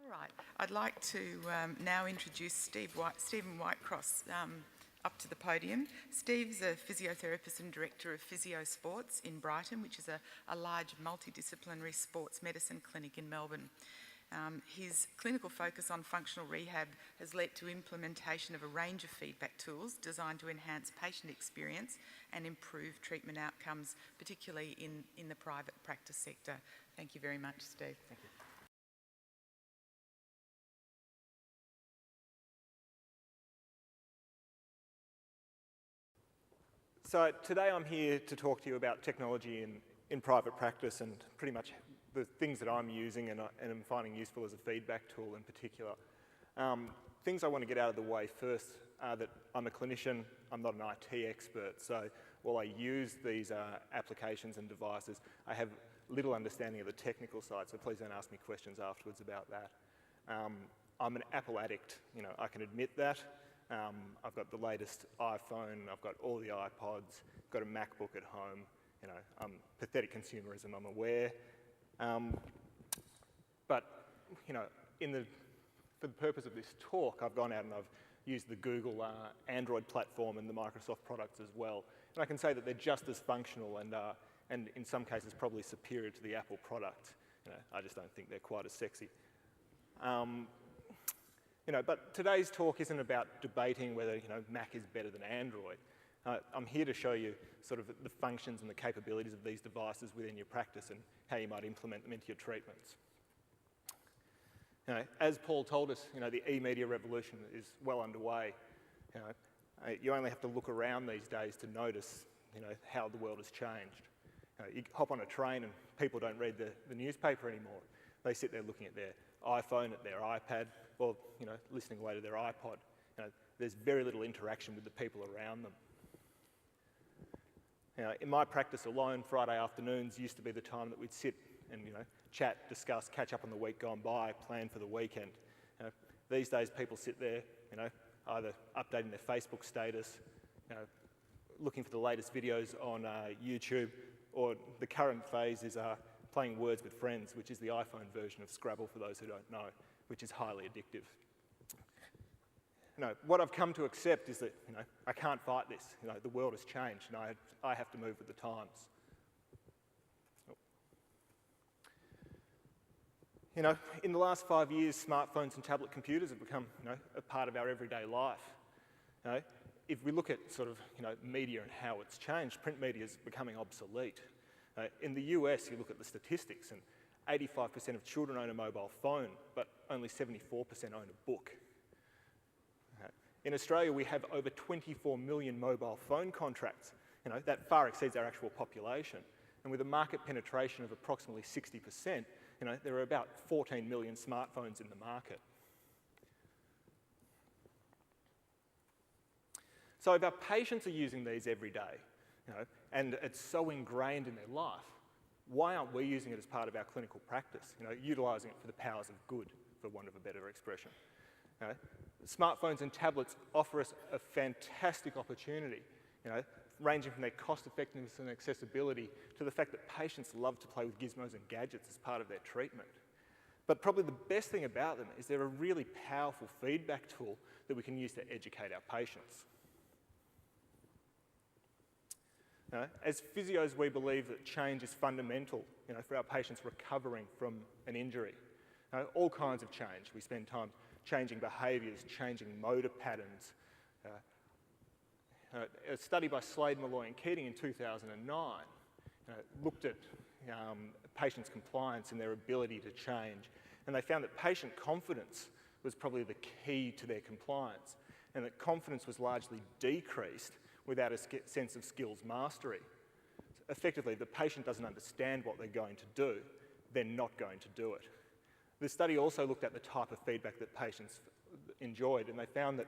All right, I'd like to now introduce Stephen Whitecross up to the podium. Steve's a physiotherapist and director of Physio Sports in Brighton, which is a large multidisciplinary sports medicine clinic in Melbourne. His clinical focus on functional rehab has led to implementation of a range of feedback tools designed to enhance patient experience and improve treatment outcomes, particularly in the private practice sector. Thank you very much, Steve. Thank you. So today I'm here to talk to you about technology in private practice and pretty much the things that I'm using and I'm finding useful as a feedback tool in particular. Things I want to get out of the way first are that I'm a clinician, I'm not an IT expert, so while I use these applications and devices, I have little understanding of the technical side, so please don't ask me questions afterwards about that. I'm an Apple addict, I can admit that. I've got the latest iPhone, I've got all the iPods, got a MacBook at home, I'm pathetic consumerism, I'm aware. But, for the purpose of this talk, I've gone out and I've used the Google Android platform and the Microsoft products as well. And I can say that they're just as functional and in some cases probably superior to the Apple product. I just don't think they're quite as sexy. But today's talk isn't about debating whether Mac is better than Android. I'm here to show you sort of the functions and the capabilities of these devices within your practice and how you might implement them into your treatments. As Paul told us, the e-media revolution is well underway. You only have to look around these days to notice how the world has changed. You hop on a train and people don't read the newspaper anymore. They sit there looking at their iPhone, at their iPad, or listening away to their iPod. There's very little interaction with the people around them. In my practice alone, Friday afternoons used to be the time that we'd sit and chat, discuss, catch up on the week gone by, plan for the weekend. These days people sit there, either updating their Facebook status, looking for the latest videos on YouTube, or the current phase is playing Words with Friends, which is the iPhone version of Scrabble for those who don't know, which is highly addictive. What I've come to accept is that I can't fight this. The world has changed and I have to move with the times. In the last 5 years, smartphones and tablet computers have become a part of our everyday life. If we look at sort of media and how it's changed, print media is becoming obsolete. In the US, you look at the statistics and 85% of children own a mobile phone, but only 74% own a book. In Australia, we have over 24 million mobile phone contracts. That far exceeds our actual population. And with a market penetration of approximately 60%, there are about 14 million smartphones in the market. So if our patients are using these every day, and it's so ingrained in their life, why aren't we using it as part of our clinical practice, utilising it for the powers of good, for want of a better expression? Smartphones and tablets offer us a fantastic opportunity, ranging from their cost effectiveness and accessibility to the fact that patients love to play with gizmos and gadgets as part of their treatment. But probably the best thing about them is they're a really powerful feedback tool that we can use to educate our patients. As physios, we believe that change is fundamental for our patients recovering from an injury. All kinds of change. We spend time changing behaviours, changing motor patterns. A study by Slade, Malloy and Keating in 2009 looked at patients' compliance and their ability to change. And they found that patient confidence was probably the key to their compliance, and that confidence was largely decreased without a sense of skills mastery. So effectively, the patient doesn't understand what they're going to do, they're not going to do it. The study also looked at the type of feedback that patients enjoyed, and they found that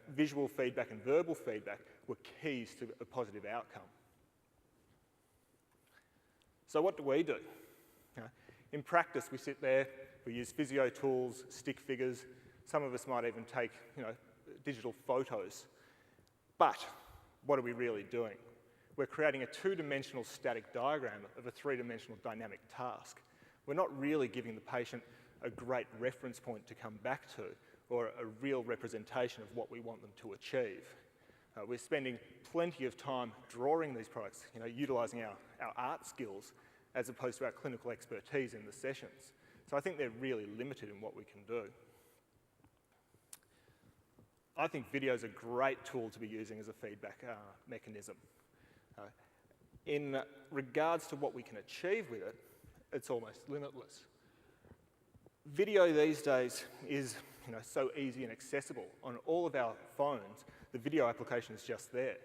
visual feedback and verbal feedback were keys to a positive outcome. So what do? In practice, we sit there, we use physio tools, stick figures, some of us might even take digital photos. But what are we really doing? We're creating a two-dimensional static diagram of a three-dimensional dynamic task. We're not really giving the patient a great reference point to come back to, or a real representation of what we want them to achieve. We're spending plenty of time drawing these products, utilising our art skills as opposed to our clinical expertise in the sessions. So I think they're really limited in what we can do. I think video is a great tool to be using as a feedback mechanism. In regards to what we can achieve with it, it's almost limitless. Video these days is so easy and accessible. On all of our phones, the video application is just there.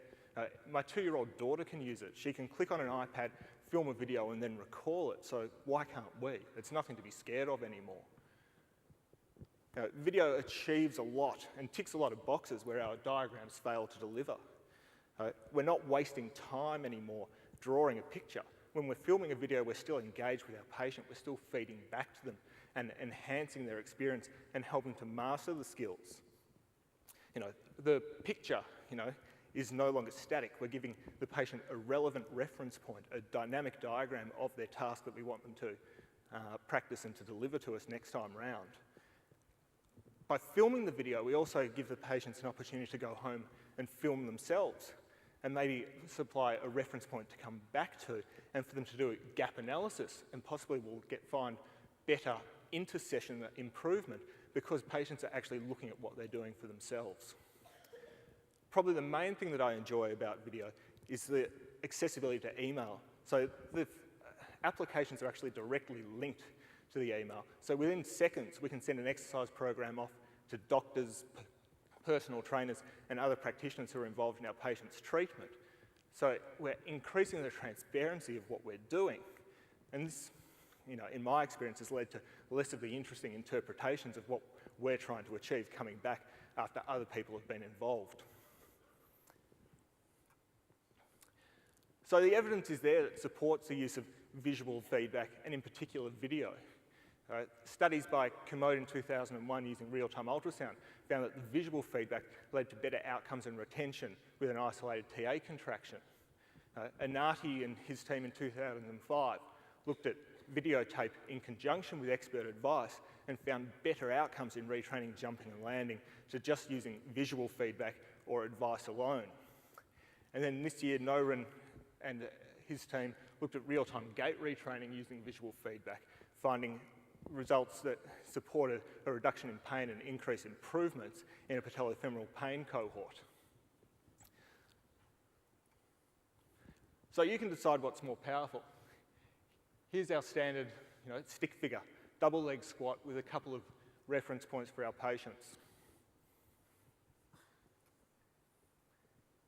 My 2-year-old daughter can use it. She can click on an iPad, film a video, and then recall it. So why can't we? It's nothing to be scared of anymore. Video achieves a lot and ticks a lot of boxes where our diagrams fail to deliver. We're not wasting time anymore drawing a picture. When we're filming a video, we're still engaged with our patient. We're still feeding back to them and enhancing their experience and helping to master the skills. The picture, is no longer static. We're giving the patient a relevant reference point, a dynamic diagram of their task that we want them to practice and to deliver to us next time round. By filming the video, we also give the patients an opportunity to go home and film themselves and maybe supply a reference point to come back to and for them to do a gap analysis, and possibly we'll find better inter-session improvement because patients are actually looking at what they're doing for themselves. Probably the main thing that I enjoy about video is the accessibility to email. So the applications are actually directly linked to the email. So within seconds, we can send an exercise program off to doctors, personal trainers, and other practitioners who are involved in our patients' treatment. So we're increasing the transparency of what we're doing. And this, in my experience, has led to less of the interesting interpretations of what we're trying to achieve coming back after other people have been involved. So the evidence is there that supports the use of visual feedback, and in particular video. Studies by Commode in 2001 using real-time ultrasound found that the visual feedback led to better outcomes and retention with an isolated TA contraction. Anati and his team in 2005 looked at videotape in conjunction with expert advice and found better outcomes in retraining jumping and landing to just using visual feedback or advice alone. And then this year, Noren and his team looked at real-time gait retraining using visual feedback, finding results that supported a reduction in pain and increased improvements in a patellofemoral pain cohort. So you can decide what's more powerful. Here's our standard stick figure, double leg squat with a couple of reference points for our patients.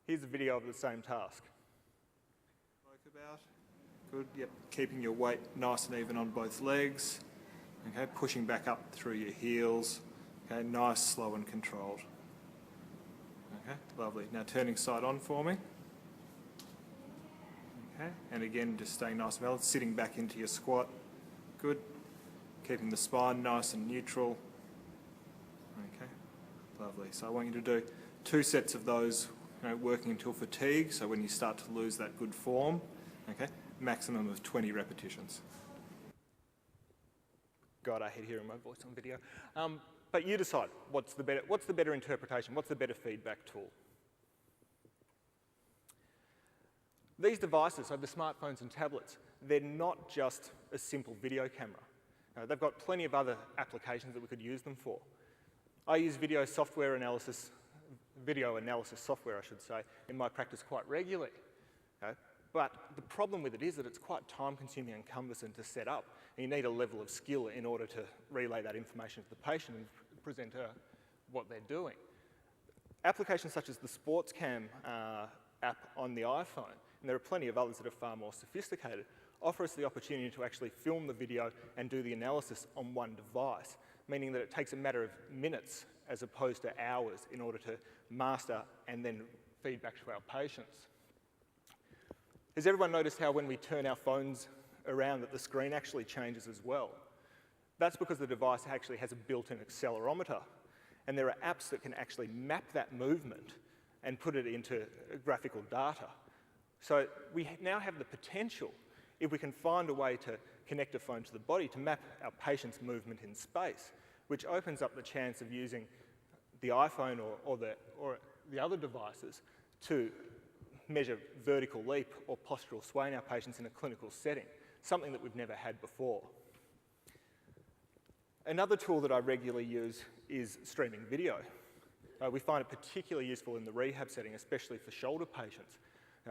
Here's a video of the same task. About. Good, yep. Keeping your weight nice and even on both legs. Okay, pushing back up through your heels. Okay, nice, slow and controlled. Okay, lovely. Now turning side on for me. Okay, and again, just staying nice and balanced, sitting back into your squat. Good. Keeping the spine nice and neutral. Okay, lovely. So I want you to do 2 sets of those, working until fatigue. So when you start to lose that good form, okay, maximum of 20 repetitions. God, I hate hearing my voice on video. But you decide what's the better interpretation, what's the better feedback tool. These devices, so the smartphones and tablets, they're not just a simple video camera. They've got plenty of other applications that we could use them for. I use video analysis software, I should say, in my practice quite regularly. But the problem with it is that it's quite time-consuming and cumbersome to set up. And you need a level of skill in order to relay that information to the patient and present what they're doing. Applications such as the SportsCam app on the iPhone, and there are plenty of others that are far more sophisticated, offer us the opportunity to actually film the video and do the analysis on one device, meaning that it takes a matter of minutes as opposed to hours in order to master and then feed back to our patients. Has everyone noticed how when we turn our phones around that the screen actually changes as well? That's because the device actually has a built-in accelerometer, and there are apps that can actually map that movement and put it into graphical data. So we now have the potential, if we can find a way to connect a phone to the body to map our patient's movement in space, which opens up the chance of using the iPhone or the other devices to measure vertical leap or postural sway in our patients in a clinical setting, something that we've never had before. Another tool that I regularly use is streaming video. We find it particularly useful in the rehab setting, especially for shoulder patients.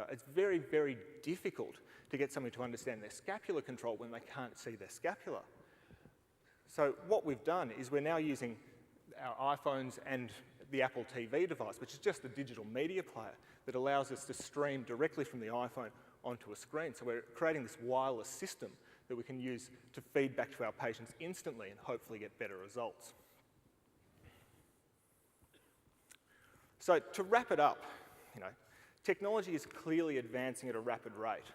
It's very, very difficult to get somebody to understand their scapular control when they can't see their scapula. So what we've done is we're now using our iPhones and the Apple TV device, which is just a digital media player that allows us to stream directly from the iPhone onto a screen. So we're creating this wireless system that we can use to feed back to our patients instantly and hopefully get better results. So to wrap it up, technology is clearly advancing at a rapid rate.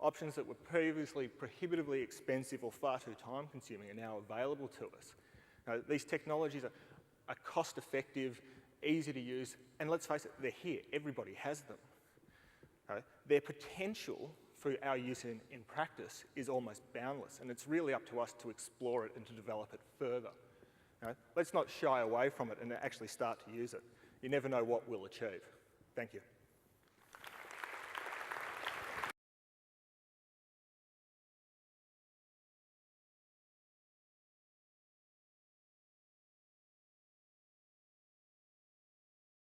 Options that were previously prohibitively expensive or far too time-consuming are now available to us. These technologies are cost-effective, easy to use, and let's face it, they're here. Everybody has them. Their potential for our use in practice is almost boundless, and it's really up to us to explore it and to develop it further. Let's not shy away from it and actually start to use it. You never know what we'll achieve. Thank you.